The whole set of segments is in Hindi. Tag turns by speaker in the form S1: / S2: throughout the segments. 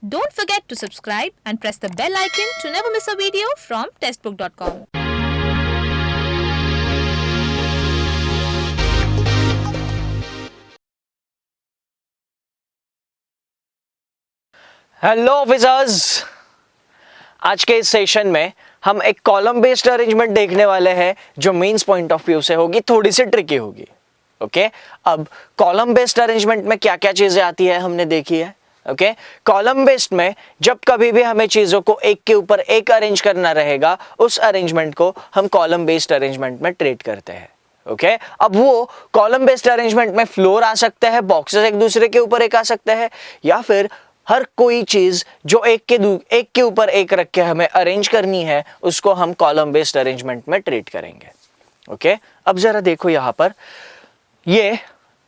S1: Don't forget to subscribe and press the bell icon to never miss a video from testbook.com.
S2: Hello officers, आज के इस सेशन में हम एक कॉलम बेस्ड अरेंजमेंट देखने वाले हैं जो मींस पॉइंट ऑफ व्यू से होगी, थोड़ी सी ट्रिकी होगी। ओके, अब कॉलम बेस्ड अरेंजमेंट में क्या क्या चीजें आती है हमने देखी है। ओके, कॉलम बेस्ड में जब कभी भी हमें चीजों को एक के ऊपर एक अरेंज करना रहेगा, उस अरेंजमेंट को हम कॉलम बेस्ड अरेंजमेंट में ट्रीट करते हैं। ओके, अब वो कॉलम बेस्ड अरेंजमेंट में फ्लोर आ सकते हैं, बॉक्सेस एक दूसरे के ऊपर एक आ सकते हैं, या फिर हर कोई चीज जो एक के ऊपर एक रख के हमें अरेंज करनी है, उसको हम कॉलम बेस्ड अरेंजमेंट में ट्रीट करेंगे। ओके, अब जरा देखो यहां पर, ये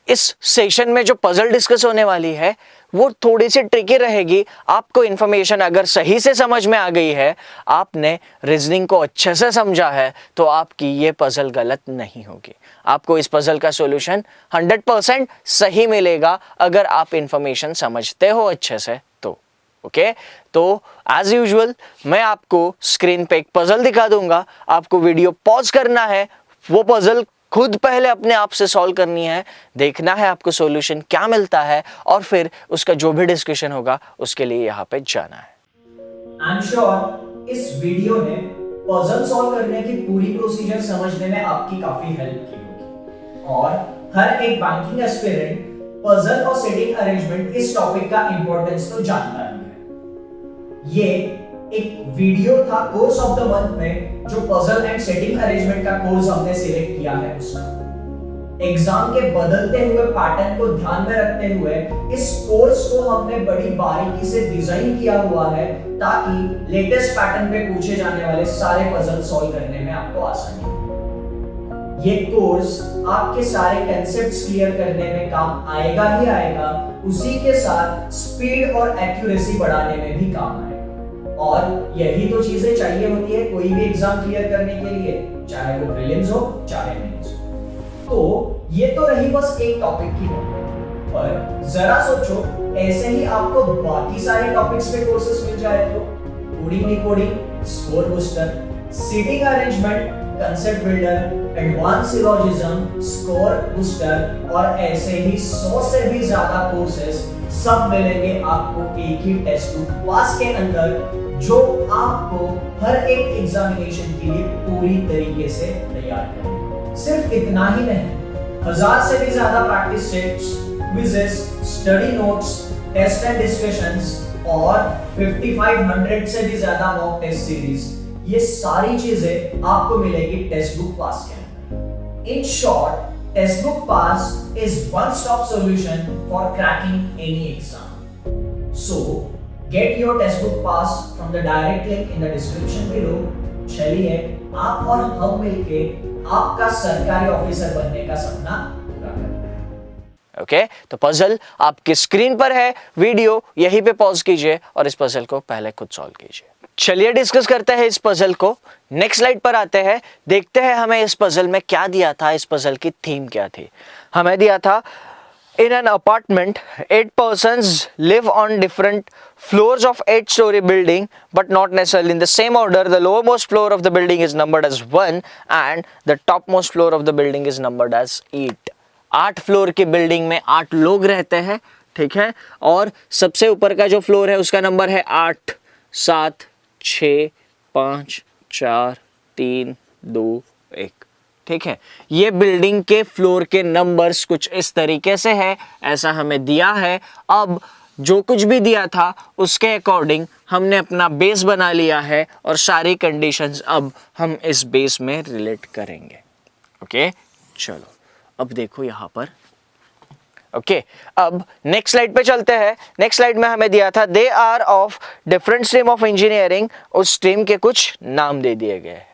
S2: इस सेशन में जो पजल डिस्कस होने वाली है वो थोड़ी सी ट्रिकी रहेगी। आपको इंफॉर्मेशन अगर सही से समझ में आ गई है, आपने रीजनिंग को अच्छे से समझा है, तो आपकी ये पजल गलत नहीं होगी। आपको इस पजल का सॉल्यूशन 100% सही मिलेगा अगर आप इंफॉर्मेशन समझते हो अच्छे से तो। ओके, तो एज यूजुअल मैं आपको स्क्रीन पे एक पजल दिखा दूंगा, आपको वीडियो पॉज करना है, वो पजल खुद पहले अपने आप से सॉल्व करनी है, देखना है आपको सॉल्यूशन क्या मिलता है, और फिर उसका जो भी डिस्कशन होगा उसके लिए यहाँ पे जाना है।
S3: आई एम श्योर इस वीडियो ने पजल सॉल्व करने की पूरी प्रोसीजर समझने में आपकी काफी हेल्प की होगी, और हर एक बैंकिंग एस्पिरेंट पजल और सेटिंग अरेंजमेंट इस टॉपिक का इंपॉर्टेंस तो जानता ही है। ये एक वीडियो था कोर्स ऑफ द मंथ में, जो पजल एंड सेटिंग अरेंजमेंट का कोर्स हमने सिलेक्ट किया है उसका। एग्जाम के बदलते हुए पैटर्न को ध्यान में रखते हुए इस कोर्स को हमने बड़ी बारीकी से डिजाइन किया हुआ है, ताकि लेटेस्ट पैटर्न पे पूछे जाने वाले सारे पजल सॉल्व करने में आपको आसानी हो। ये कोर्स आपके सारे कंसेप्ट्स क्लियर करने में काम आएगा ही आएगा, उसी के साथ स्पीड और एक्यूरेसी बढ़ाने में भी काम आएगा। और यही तो चीजें चाहिए होती है कोई भी एग्जाम क्लियर करने के लिए, चाहे वो प्रीलिम्स हो चाहे मेंस हो। तो ये तो रही बस एक टॉपिक की बात, पर जरा सोचो, ऐसे ही आपको बाकी सारे टॉपिक्स पे कोर्सेज मिल जाए तो coding decoding, score booster, seating arrangement, concept builder, advance syllogism, score booster और ऐसे ही 100 से भी ज्यादा कोर्सेज सब मिलेंगे आपको एक ही टेस्ट बुक पास के अंदर, जो आपको हर एक एग्जामिनेशन के लिए पूरी तरीके से तैयार करेगा। सिर्फ इतना ही नहीं, 1000 से भी ज्यादा practice sets, quizzes, study notes, test and discussions और 5500 से भी ज्यादा मॉक टेस्ट सीरीज, ये सारी चीजें आपको मिलेगी टेस्ट बुक पास के अंदर। In short, Textbook Pass is one-stop solution for cracking any exam. So, get your Textbook Pass from the direct link in the description below. चलिए आप और हम मिलके आपका सरकारी ऑफिसर बनने का सपना पूरा करते हैं।
S2: ओके, तो पजल आपकी स्क्रीन पर है, वीडियो यहीं पे पॉज कीजिए और इस पजल को पहले खुद सॉल्व कीजिए। चलिए डिस्कस करते हैं इस पजल को। नेक्स्ट स्लाइड पर आते हैं, देखते हैं हमें इस पजल में क्या दिया था, इस पजल की थीम क्या थी। हमें दिया था, in an apartment 8 persons live on different floors of 8-story building but not necessarily in the same order. The lowermost floor of the building is numbered as 1 and the topmost floor of the building is numbered as 8. 8 floor की बिल्डिंग में 8 लोग रहते हैं, ठीक है, और सबसे ऊपर का जो फ्लोर है उसका नंबर है 8, 7, 6, 5, 4, 3, 2, 1, ठीक है। ये बिल्डिंग के फ्लोर के नंबर्स कुछ इस तरीके से है, ऐसा हमें दिया है। अब जो कुछ भी दिया था उसके अकॉर्डिंग हमने अपना बेस बना लिया है, और सारी कंडीशंस अब हम इस बेस में रिलेट करेंगे। ओके, चलो अब देखो यहां पर। ओके, अब नेक्स्ट स्लाइड पे चलते हैं। नेक्स्ट स्लाइड में हमें दिया था, they are of different stream of engineering, उस स्ट्रीम के कुछ नाम दे दिए गए हैं,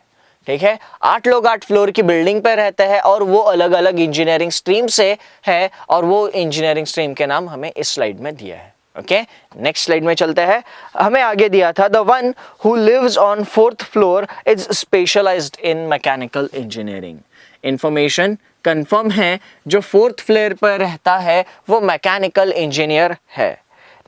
S2: ठीक है। 8 लोग 8 फ्लोर की बिल्डिंग पे रहते हैं और वो अलग अलग इंजीनियरिंग स्ट्रीम से है, और वो इंजीनियरिंग स्ट्रीम के नाम हमें इस स्लाइड में दिया है। ओके, नेक्स्ट स्लाइड में चलते हैं। हमें आगे दिया था, the one who lives on 4th floor is specialised in mechanical engineering. Information confirm है, जो 4th फ्लोर पर रहता है वो मैकेनिकल इंजीनियर है।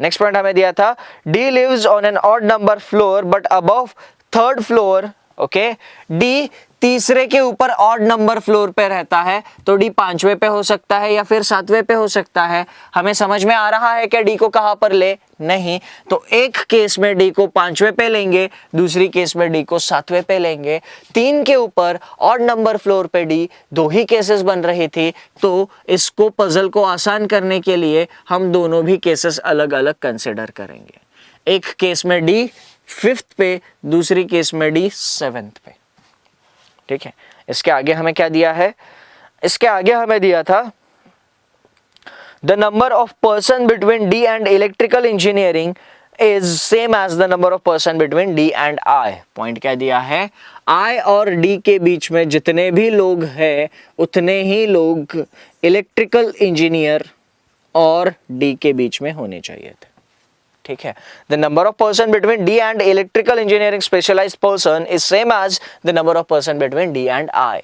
S2: नेक्स्ट पॉइंट हमें दिया था D lives on an odd number floor but above third floor. Okay, D तीसरे के ऊपर ऑड नंबर फ्लोर पे रहता है, तो डी 5वें पे हो सकता है या फिर 7वें पे हो सकता है। हमें समझ में आ रहा है कि डी को कहां पर ले? नहीं, तो एक केस में डी को 5वें पे लेंगे, दूसरी केस में डी को 7वें पे लेंगे। 3 के ऊपर ऑड नंबर फ्लोर पे डी, 2 ही केसेस बन रही थी, तो इसको पजल को आसान करने के लिए हम दोनों भी केसेस अलग अलग कंसिडर करेंगे। एक केस में डी 5th पे, दूसरी केस में डी 7th पे। ठीक है, इसके आगे हमें क्या दिया है? इसके आगे हमें दिया था the number of person between D and electrical engineering is same as the number of person between D and I. Point क्या दिया है? आई और डी के बीच में जितने भी लोग हैं उतने ही लोग इलेक्ट्रिकल इंजीनियर और डी के बीच में होने चाहिए थे। ठीक है, the number of person between D and electrical engineering specialised person is same as the number of person between D and I.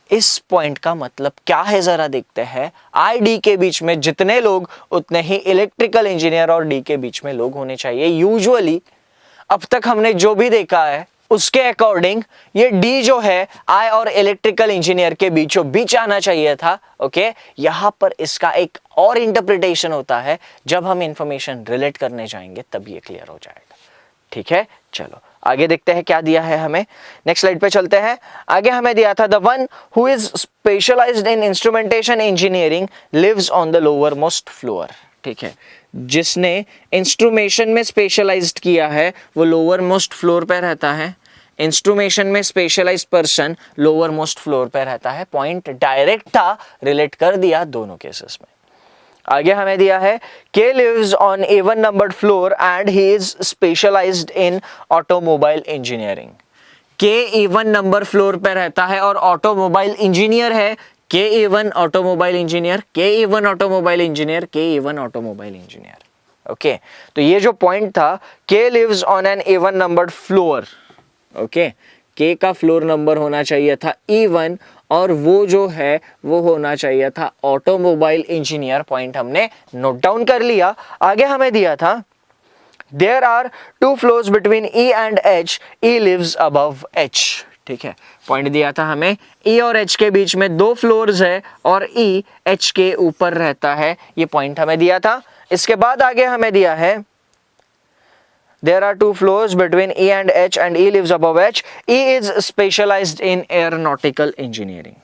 S2: इस पॉइंट का मतलब क्या है जरा देखते हैं। आई डी के बीच में जितने लोग उतने ही इलेक्ट्रिकल इंजीनियर और डी के बीच में लोग होने चाहिए। यूजुअली अब तक हमने जो भी देखा है उसके अकॉर्डिंग ये डी जो है आई और इलेक्ट्रिकल इंजीनियर के बीचों बीच आना चाहिए था। ओके, यहां पर इसका एक और इंटरप्रिटेशन होता है, जब हम इंफॉर्मेशन रिलेट करने जाएंगे तब ये क्लियर हो जाएगा। ठीक है, चलो आगे देखते हैं क्या दिया है हमें। नेक्स्ट स्लाइड पे चलते हैं। आगे हमें दिया था the one who is specialised in instrumentation engineering lives on the lower most floor. ठीक है, जिसने इंस्ट्रूमेशन में स्पेशलाइज्ड किया है वो लोअर मोस्ट फ्लोर पे रहता है। इंस्ट्रूमेशन में specialised person lower most floor पे रहता है। पॉइंट डायरेक्ट था, रिलेट कर दिया दोनों केसेस में। आगे हमें दिया है K lives on even numbered floor and he is specialised in automobile engineering. K even number floor पे रहता है और ऑटोमोबाइल इंजीनियर है। K even automobile engineer, K even automobile engineer, K even automobile engineer. Okay, तो ये जो पॉइंट था K lives on an even numbered floor. Okay, K का फ्लोर नंबर होना चाहिए था E1 और वो जो है वो होना चाहिए था ऑटोमोबाइल इंजीनियर। पॉइंट हमने नोट डाउन कर लिया। आगे हमें दिया था there are 2 floors between E and H, E lives above H। ठीक है, पॉइंट दिया था हमें E और H के बीच में 2 फ्लोर्स है और E H के ऊपर रहता है। ये पॉइंट हमें दिया था। इसके बाद आगे हमें दिया है there are 2 floors between E and H and E lives above H. E is specialized in aeronautical engineering.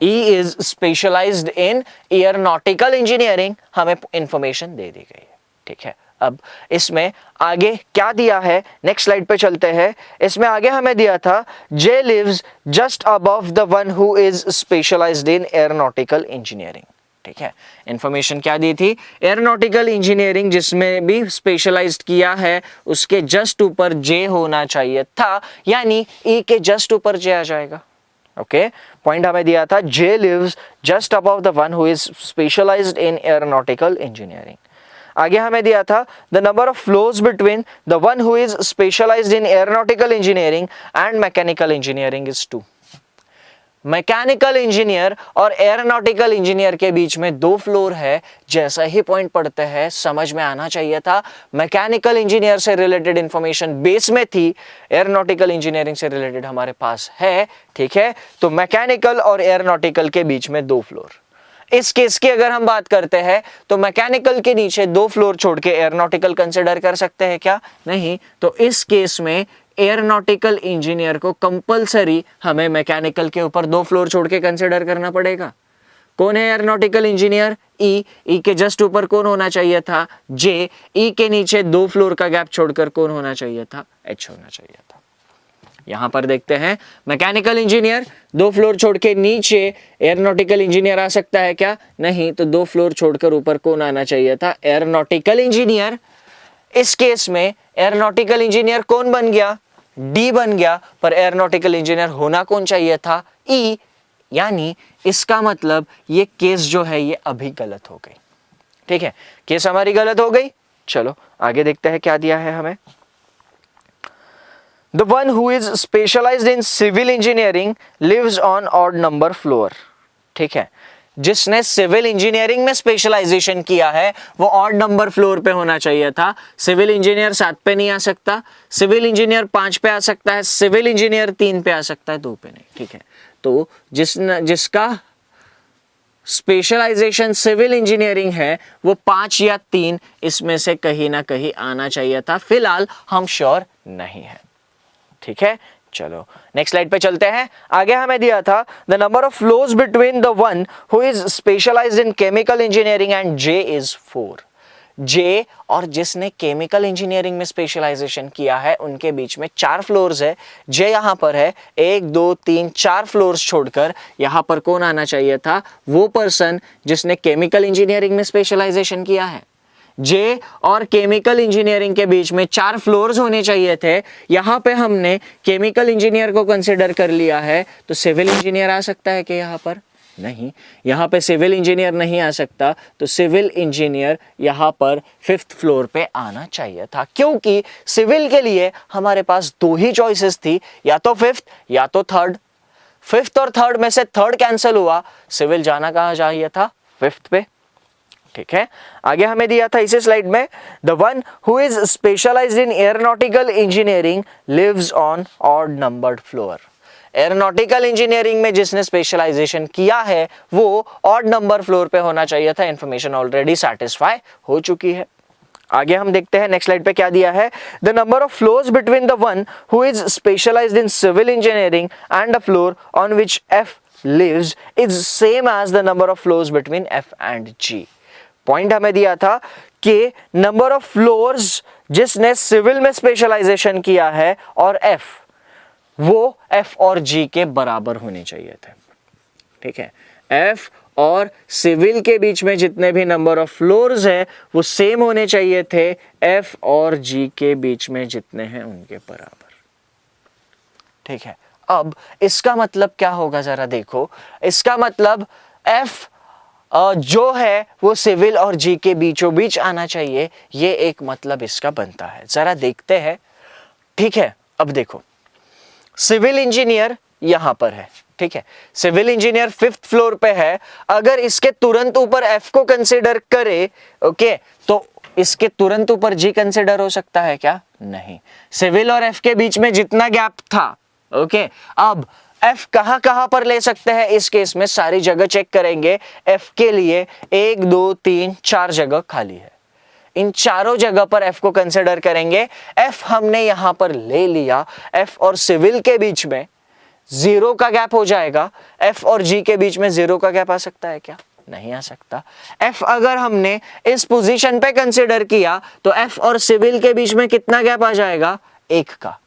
S2: E is specialized in aeronautical engineering. हमें इंफॉर्मेशन दे दी गई है। ठीक है, अब इसमें आगे क्या दिया है, नेक्स्ट स्लाइड पे चलते हैं। इसमें आगे हमें दिया था J lives just above the one who is specialized in aeronautical engineering. ठीक है, इंफॉर्मेशन क्या दी थी? एयरोनॉटिकल इंजीनियरिंग जिसमें भी स्पेशलाइज्ड किया है उसके जस्ट ऊपर जे होना चाहिए था, यानी ई के जस्ट ऊपर जे आ जाएगा। ओके, पॉइंट हमें दिया था J lives just above the one who is specialised in aeronautical engineering. आगे हमें दिया था the number of floors between the one who is specialised in aeronautical engineering and mechanical engineering is 2। Mechanical engineer और एयरोनॉटिकल इंजीनियर के बीच में 2 फ्लोर है। जैसा ही पॉइंट पढ़ते हैं समझ में आना चाहिए था। मैकेनिकल इंजीनियर से रिलेटेड इंफॉर्मेशन बेस में थी, एयरोनॉटिकल इंजीनियरिंग से रिलेटेड हमारे पास है। ठीक है, तो मैकेनिकल और एयरोनॉटिकल के बीच में 2 फ्लोर। इस केस की अगर हम बात करते हैं तो मैकेनिकल के नीचे 2 फ्लोर छोड़ के एयरोनॉटिकल कंसिडर कर सकते हैं क्या? नहीं, तो इस केस में एयरोनॉटिकल इंजीनियर को कंपलसरी हमें मैकेनिकल के ऊपर 2 फ्लोर छोड़ के कंसिडर करना पड़ेगा। कौन है एयरोनॉटिकल इंजीनियर? ई के जस्ट ऊपर कौन होना चाहिए था? जे। ई के नीचे 2 फ्लोर का गैप छोड़कर कौन होना चाहिए था? एच होना चाहिए था। यहां पर देखते हैं मैकेनिकल इंजीनियर 2 फ्लोर छोड़ के नीचे एयरोनॉटिकल इंजीनियर आ सकता है क्या? नहीं, तो 2 फ्लोर छोड़कर ऊपर कौन आना चाहिए था? Aeronautical engineer. इस केस में एयरोनॉटिकल इंजीनियर कौन बन गया? डी बन गया, पर एयरोनॉटिकल इंजीनियर होना कौन चाहिए था? ई। यानी इसका मतलब ये केस जो है ये अभी गलत हो गई। ठीक है, केस हमारी गलत हो गई। चलो आगे देखते हैं क्या दिया है हमें। The one who is specialized in civil engineering lives on odd number floor. ठीक है, जिसने सिविल इंजीनियरिंग में स्पेशलाइजेशन किया है वो ऑड नंबर फ्लोर पे होना चाहिए था। सिविल इंजीनियर 7 पे नहीं आ सकता, सिविल इंजीनियर 5 पे आ सकता है, सिविल इंजीनियर 3 पे आ सकता है, 2 पे नहीं। ठीक है, तो जिसका स्पेशलाइजेशन सिविल इंजीनियरिंग है वो 5 या 3 इसमें से कहीं ना कहीं आना चाहिए था। फिलहाल हम श्योर नहीं है। ठीक है, चलो नेक्स्ट स्लाइड पे चलते हैं। आगे हमें दिया था the number of floors between the one who is specialised in chemical engineering and J is 4। J और जिसने केमिकल इंजीनियरिंग में स्पेशलाइजेशन किया है उनके बीच में 4 फ्लोर्स है। जे यहां पर है, 1 2 3 4 फ्लोर्स छोड़कर यहां पर कौन आना चाहिए था? वो पर्सन जिसने केमिकल इंजीनियरिंग में स्पेशलाइजेशन किया है। जे और केमिकल इंजीनियरिंग के बीच में 4 फ्लोर्स होने चाहिए थे। यहां पे हमने केमिकल इंजीनियर को कंसिडर कर लिया है, तो सिविल इंजीनियर आ सकता है कि यहां पर? नहीं, यहां पे सिविल इंजीनियर नहीं आ सकता, तो सिविल इंजीनियर यहां पर 5th फ्लोर पे आना चाहिए था, क्योंकि सिविल के लिए हमारे पास 2 ही चॉइसेस थी, या तो 5th या तो 3rd। 5th और 3rd में से 3rd कैंसिल हुआ, सिविल जाना कहां चाहिए था? 5th पे। ठीक है, आगे हमें दिया था इसी स्लाइड में the one who is specialised in aeronautical engineering lives on odd numbered floor. Aeronautical engineering में जिसने स्पेशलाइजेशन किया है वो ऑड नंबर फ्लोर पे होना चाहिए था। इंफॉर्मेशन ऑलरेडी सेटिस्फाई हो चुकी है। आगे हम देखते हैं नेक्स्ट स्लाइड पे क्या दिया है। The number of floors between the one who is specialised in civil engineering and the floor on which F lives is same as the number of floors between F and G. Point हमें दिया था कि नंबर ऑफ फ्लोर्स जिसने सिविल में स्पेशलाइजेशन किया है और एफ, वो एफ और जी के बराबर होने चाहिए थे। ठीक है, एफ और सिविल के बीच में जितने भी नंबर ऑफ फ्लोर्स है वो सेम होने चाहिए थे एफ और जी के बीच में जितने हैं उनके बराबर। ठीक है, अब इसका मतलब क्या होगा जरा देखो। इसका मतलब एफ जो है वो सिविल और जी के बीचों बीच आना चाहिए, ये एक मतलब इसका बनता है। जरा देखते हैं। ठीक है, अब देखो सिविल इंजीनियर यहां पर है। ठीक है, सिविल इंजीनियर 5th फ्लोर पे है। अगर इसके तुरंत ऊपर एफ को कंसीडर करे, ओके, तो इसके तुरंत ऊपर जी कंसीडर हो सकता है क्या? नहीं। सिविल और एफ के बीच में जितना गैप था, ओके, अब एफ कहां कहां पर ले सकते हैं? इस केस में सारी जगह चेक करेंगे। एफ के लिए 1 2 3 4 जगह खाली है। इन चारों जगह पर एफ को कंसीडर करेंगे। एफ हमने यहां पर ले लिया। एफ और सिविल के बीच में 0 का गैप हो जाएगा। एफ और जी के बीच में 0 का गैप आ सकता है क्या? नहीं आ सकता। एफ अगर हमने इस पोजीशन पे कंसीडर किया तो एफ और सिविल के बीच में कितना गैप आ जाएगा? 1 का।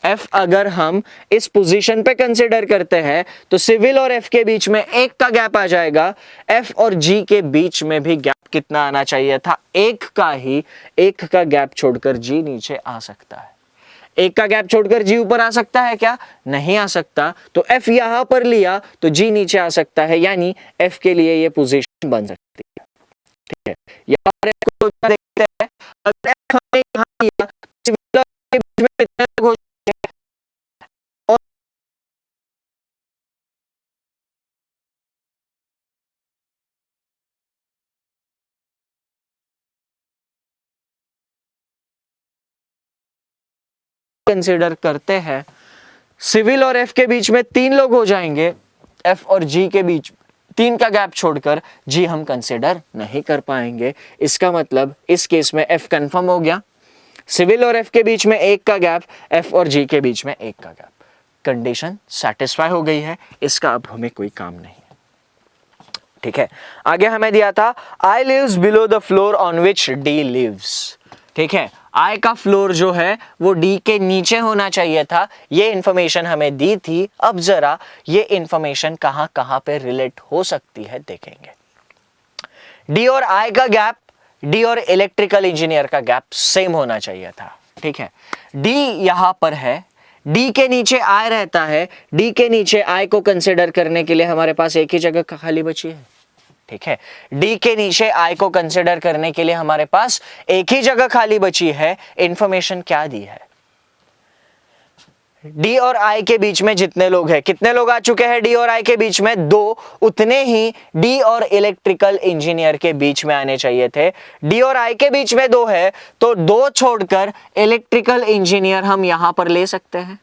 S2: एफ अगर हम इस पोजीशन पे कंसीडर करते हैं तो सिविल और एफ के बीच में 1 का गैप आ जाएगा। एफ और जी के बीच में भी गैप कितना आना चाहिए था? 1 का ही। 1 का गैप छोड़कर जी नीचे आ सकता है। 1 का गैप छोड़कर जी ऊपर आ सकता है क्या? नहीं आ सकता। तो एफ यहां पर लिया तो जी नीचे आ सकता है, यानी एफ के लिए ये पोजीशन बन सकती है। ठीक है, यहां पर एफ को देखते हैं। अगर एफ हमने यहां लिया तो सिविल और के बीच में कितना हो कंसीडर करते हैं। सिविल और एफ के बीच में 3 लोग हो जाएंगे। एफ और जी के बीच 3 का गैप छोड़कर जी हम कंसीडर नहीं कर पाएंगे। इसका मतलब इस केस में एफ कंफर्म हो गया। सिविल और एफ के बीच में 1 का गैप, एफ और जी के बीच में 1 का गैप। कंडीशन सेटिस्फाई हो गई है। इसका अब हमें कोई काम नहीं है। ठीक है, आगे हमें दिया था I lives below the floor on which D lives. ठीक है, आई का फ्लोर जो है वो डी के नीचे होना चाहिए था। ये इंफॉर्मेशन हमें दी थी। अब जरा ये इंफॉर्मेशन कहां कहां पे रिलेट हो सकती है देखेंगे। डी और आई का गैप, डी और इलेक्ट्रिकल इंजीनियर का गैप सेम होना चाहिए था। ठीक है, डी यहां पर है, डी के नीचे आई रहता है। डी के नीचे आई को कंसिडर करने के लिए हमारे पास एक ही जगह खाली बची है। ठीक है, डी के नीचे आई को कंसिडर करने के लिए हमारे पास एक ही जगह खाली बची है। इंफॉर्मेशन क्या दी है? डी और आई के बीच में जितने लोग हैं, कितने लोग आ चुके हैं डी और आई के बीच में? 2, उतने ही डी और इलेक्ट्रिकल इंजीनियर के बीच में आने चाहिए थे। डी और आई के बीच में 2 है, तो 2 छोड़कर इलेक्ट्रिकल इंजीनियर हम यहां पर ले सकते हैं।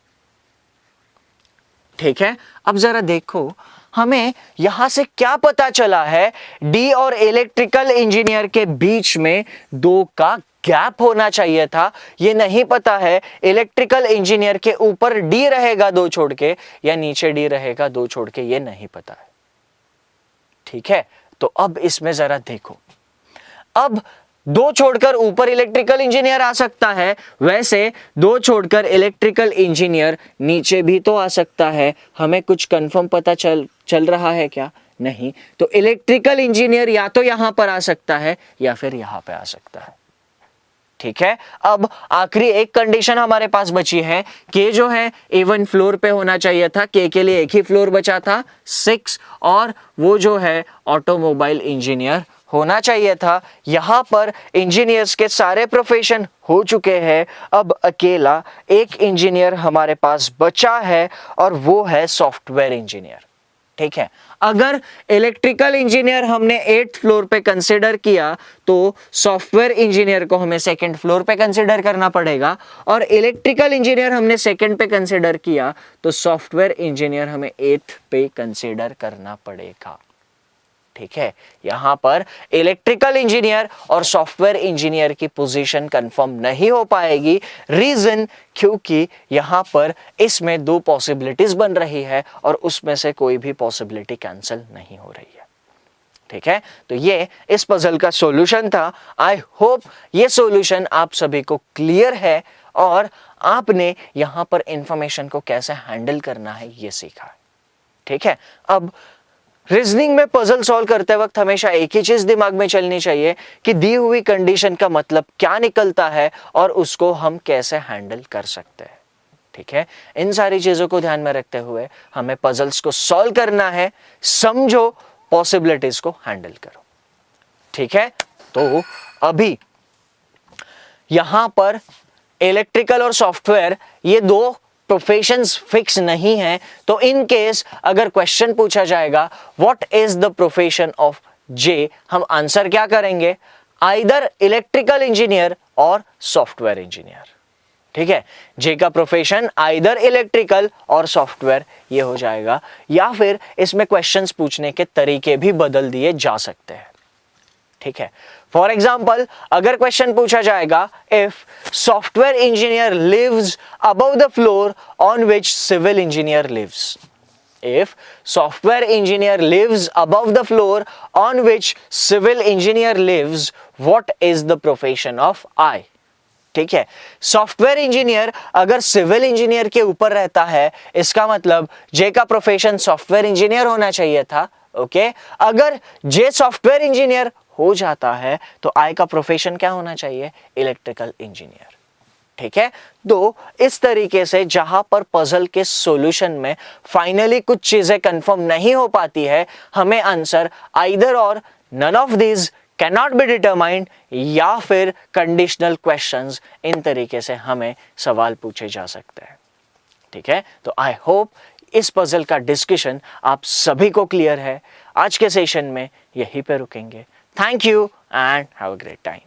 S2: ठीक है, अब जरा देखो हमें यहां से क्या पता चला है, डी और इलेक्ट्रिकल इंजीनियर के बीच में 2 का गैप होना चाहिए था। ये नहीं पता है इलेक्ट्रिकल इंजीनियर के ऊपर डी रहेगा 2 छोड़ के या नीचे डी रहेगा 2 छोड़ के, ये नहीं पता है। ठीक है, तो अब इसमें जरा देखो, अब 2 छोड़कर ऊपर इलेक्ट्रिकल इंजीनियर आ सकता है, वैसे 2 छोड़कर इलेक्ट्रिकल इंजीनियर नीचे भी तो आ सकता है। हमें कुछ कंफर्म पता चल रहा है क्या? नहीं। तो इलेक्ट्रिकल इंजीनियर या तो यहां पर आ सकता है या फिर यहां पे आ सकता है। ठीक है, अब आखिरी एक कंडीशन हमारे पास बची है, के जो है A1 फ्लोर पे होना चाहिए था, के के लिए एक ही फ्लोर बचा था 6, और वो जो है ऑटोमोबाइल इंजीनियर होना चाहिए था। यहां पर इंजीनियर्स के सारे प्रोफेशन हो चुके हैं, अब अकेला एक इंजीनियर हमारे पास बचा है और वो है सॉफ्टवेयर इंजीनियर। ठीक है, अगर इलेक्ट्रिकल इंजीनियर हमने 8th फ्लोर पे कंसीडर किया तो सॉफ्टवेयर इंजीनियर को हमें 2nd फ्लोर पे कंसीडर करना पड़ेगा, और इलेक्ट्रिकल इंजीनियर हमने 2nd पे कंसीडर किया तो सॉफ्टवेयर इंजीनियर हमें 8th पे कंसीडर करना पड़ेगा। ठीक है, यहां पर इलेक्ट्रिकल इंजीनियर और सॉफ्टवेयर इंजीनियर की पोजीशन कंफर्म नहीं हो पाएगी। रीजन, क्योंकि यहां पर इसमें 2 पॉसिबिलिटीज बन रही है और उसमें से कोई भी पॉसिबिलिटी कैंसिल नहीं हो रही है। ठीक है, तो ये इस पजल का सॉल्यूशन था। आई होप ये सॉल्यूशन आप सभी को क्लियर है और आपने यहां पर इंफॉर्मेशन को कैसे हैंडल करना है ये सीखा है। ठीक है, अब रीजनिंग में पजल सॉल्व करते वक्त हमेशा एक ही चीज दिमाग में चलनी चाहिए कि दी हुई कंडीशन का मतलब क्या निकलता है और उसको हम कैसे हैंडल कर सकते हैं। ठीक है, इन सारी चीजों को ध्यान में रखते हुए हमें पजल्स को सॉल्व करना है। समझो, पॉसिबिलिटीज को हैंडल करो। ठीक है, तो अभी यहां पर इलेक्ट्रिकल और सॉफ्टवेयर ये 2 प्रोफेशंस फिक्स नहीं है, तो इन केस अगर क्वेश्चन पूछा जाएगा what is the profession of J, हम आंसर क्या करेंगे? आइदर इलेक्ट्रिकल इंजीनियर और सॉफ्टवेयर इंजीनियर। ठीक है, जे का प्रोफेशन आइदर इलेक्ट्रिकल और सॉफ्टवेयर ये हो जाएगा, या फिर इसमें क्वेश्चंस पूछने के तरीके भी बदल दिए जा सकते हैं। ठीक है, फॉर एग्जाम्पल अगर क्वेश्चन पूछा जाएगा if software engineer lives above the floor on which civil engineer lives, if software engineer lives above the floor on which civil engineer lives, what is the profession of I? ठीक है, सॉफ्टवेयर इंजीनियर अगर सिविल इंजीनियर के ऊपर रहता है, इसका मतलब जे का प्रोफेशन सॉफ्टवेयर इंजीनियर होना चाहिए था। ओके, अगर जे सॉफ्टवेयर इंजीनियर हो जाता है तो आई का प्रोफेशन क्या होना चाहिए? Electrical engineer. ठीक है, तो इस तरीके से जहां पर पजल के सॉल्यूशन में फाइनली कुछ चीजें कंफर्म नहीं हो पाती है, हमें answer either or none of these can not be determined या फिर कंडीशनल क्वेश्चंस, इन तरीके से हमें सवाल पूछे जा सकते हैं। ठीक है, तो आई होप इस पजल का डिस्कशन आप सभी को क्लियर है। आज के सेशन में यहीं पे रुकेंगे। Thank you and have a great time.